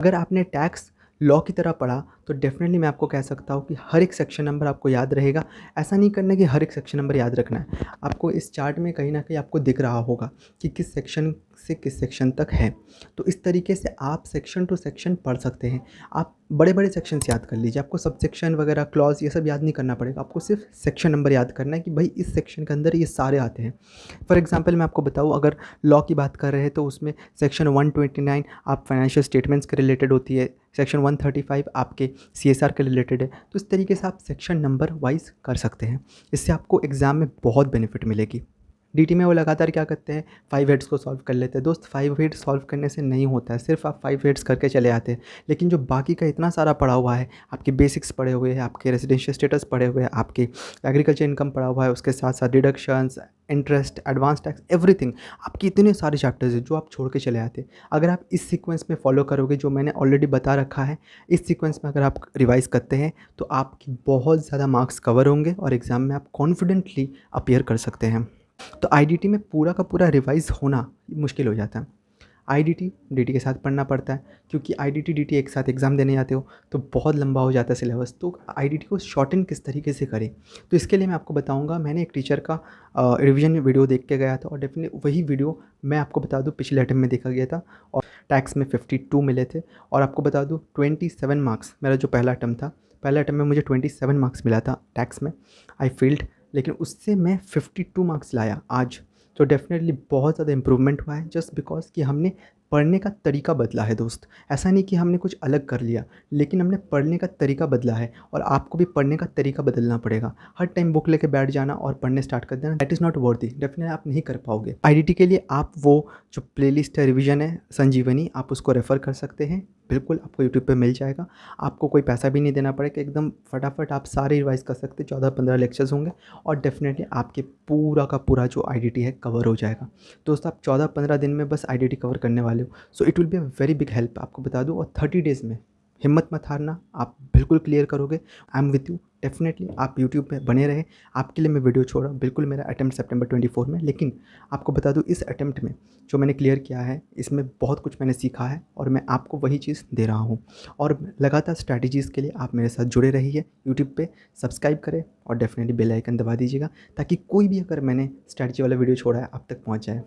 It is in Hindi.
अगर आपने टैक्स लॉ की तरह पढ़ा तो डेफ़िनेटली मैं आपको कह सकता हूँ कि हर एक सेक्शन नंबर आपको याद रहेगा। ऐसा नहीं करना कि हर एक सेक्शन नंबर याद रखना है। आपको इस चार्ट में कहीं न कहीं आपको दिख रहा होगा कि किस सेक्शन से किस सेक्शन तक है। तो इस तरीके से आप सेक्शन टू सेक्शन पढ़ सकते हैं। आप बड़े-बड़े सेक्शंस याद कर लीजिए, आपको सबसेक्शन वगैरह क्लॉज़ ये सब याद नहीं करना पड़ेगा। आपको सिर्फ़ सेक्शन नंबर याद करना है कि भई इस सेक्शन के अंदर ये सारे आते हैं। फॉर एग्ज़ाम्पल मैं आपको बताऊँ, अगर लॉ की बात कर रहे हैं तो उसमें सेक्शन 129 आप फाइनेंशियल स्टेटमेंट्स के रिलेटेड होती है, सेक्शन 135 आपके सीएसआर के रिलेटेड है। तो इस तरीके से आप सेक्शन नंबर वाइज़ कर सकते हैं। इससे आपको एग्ज़ाम में बहुत बेनिफिट मिलेगी। डीटी में वो लगातार क्या करते हैं, 5 हेड्स को सॉल्व कर लेते हैं। दोस्त 5 हेड्स सॉल्व करने से नहीं होता है, सिर्फ़ आप 5 हेड्स करके चले आते हैं। लेकिन जो बाकी का इतना सारा पड़ा हुआ है, आपके बेसिक्स पढ़े हुए हैं, आपके रेजिडेंशियल स्टेटस पढ़े हुए हैं, आपके एग्रीकल्चर इनकम पड़ा हुआ है, उसके साथ-साथ deductions, interest, advance tax, everything, आपके इतने सारे चैप्टर्स हैं जो आप छोड़ के चले आते हैं। अगर आप इस सीक्वेंस में फॉलो करोगे जो मैंने ऑलरेडी बता रखा है, इस सीक्वेंस में अगर आप रिवाइज़ करते हैं तो आपकी बहुत ज़्यादा मार्क्स कवर होंगे और एग्ज़ाम में आप कॉन्फिडेंटली अपीयर कर सकते हैं। तो आईडीटी में पूरा का पूरा रिवाइज़ होना मुश्किल हो जाता है। आईडीटी, डीटी के साथ पढ़ना पड़ता है, क्योंकि आईडीटी, डीटी एक साथ एग्ज़ाम देने जाते हो तो बहुत लंबा हो जाता है सिलेबस। तो आईडीटी को शॉर्टन किस तरीके से करें, तो इसके लिए मैं आपको बताऊंगा। मैंने एक टीचर का रिवीजन वीडियो देख के गया था और डेफिनेटली वही वीडियो मैं आपको बता दूं पिछले अटेम्प्ट में देखा गया था और टैक्स में 52 मिले थे। और आपको बता दूं 27 मार्क्स मेरा जो पहला अटेम्प्ट था, पहले अटेम्प्ट में मुझे 27 मार्क्स मिला था टैक्स में। आई फील्ड, लेकिन उससे मैं 52 मार्क्स लाया आज। तो डेफ़िनेटली बहुत ज़्यादा इम्प्रूवमेंट हुआ है, जस्ट बिकॉज़ कि हमने पढ़ने का तरीका बदला है दोस्त। ऐसा नहीं कि हमने कुछ अलग कर लिया, लेकिन हमने पढ़ने का तरीका बदला है और आपको भी पढ़ने का तरीका बदलना पड़ेगा। हर टाइम बुक लेके बैठ जाना और पढ़ने स्टार्ट कर देना, that is not worthy, definitely आप नहीं कर पाओगे। आईडीटी के लिए आप वो जो प्लेलिस्ट है, रिवीजन है संजीवनी, आप उसको रेफ़र कर सकते हैं। बिल्कुल आपको यूट्यूब पे मिल जाएगा। आपको कोई पैसा भी नहीं देना पड़ेगा, एकदम फटाफट आप सारे रिवाइज़ कर सकते हैं। 14-15 लेक्चर्स होंगे और डेफ़िनेटली आपके पूरा का पूरा जो आईडीटी है कवर हो जाएगा। दोस्तों आप 14-15 दिन में बस आईडीटी कवर करने वाले हो, so it will be a very big help, आपको बता दूँ। और 30 डेज़ में हिम्मत मत हारना, आप बिल्कुल क्लियर करोगे। I am with you, definitely आप यूट्यूब पे बने रहें। आपके लिए मैं वीडियो छोड़ रहा हूँ, बिल्कुल मेरा अटेम्प्ट सितंबर 24 में। लेकिन आपको बता दूँ इस अटेम्प्ट में जो मैंने क्लियर किया है, इसमें बहुत कुछ मैंने सीखा है और मैं आपको वही चीज़ दे रहा हूँ। और लगातार स्ट्रैटेजीज़ के लिए आप मेरे साथ जुड़े रहिए। यूट्यूब पे सब्सक्राइब करें और डेफिनेटली बेल आइकन दबा दीजिएगा, ताकि कोई भी अगर मैंने स्ट्रैटेजी वाला वीडियो छोड़ा है आप तक पहुँच जाए।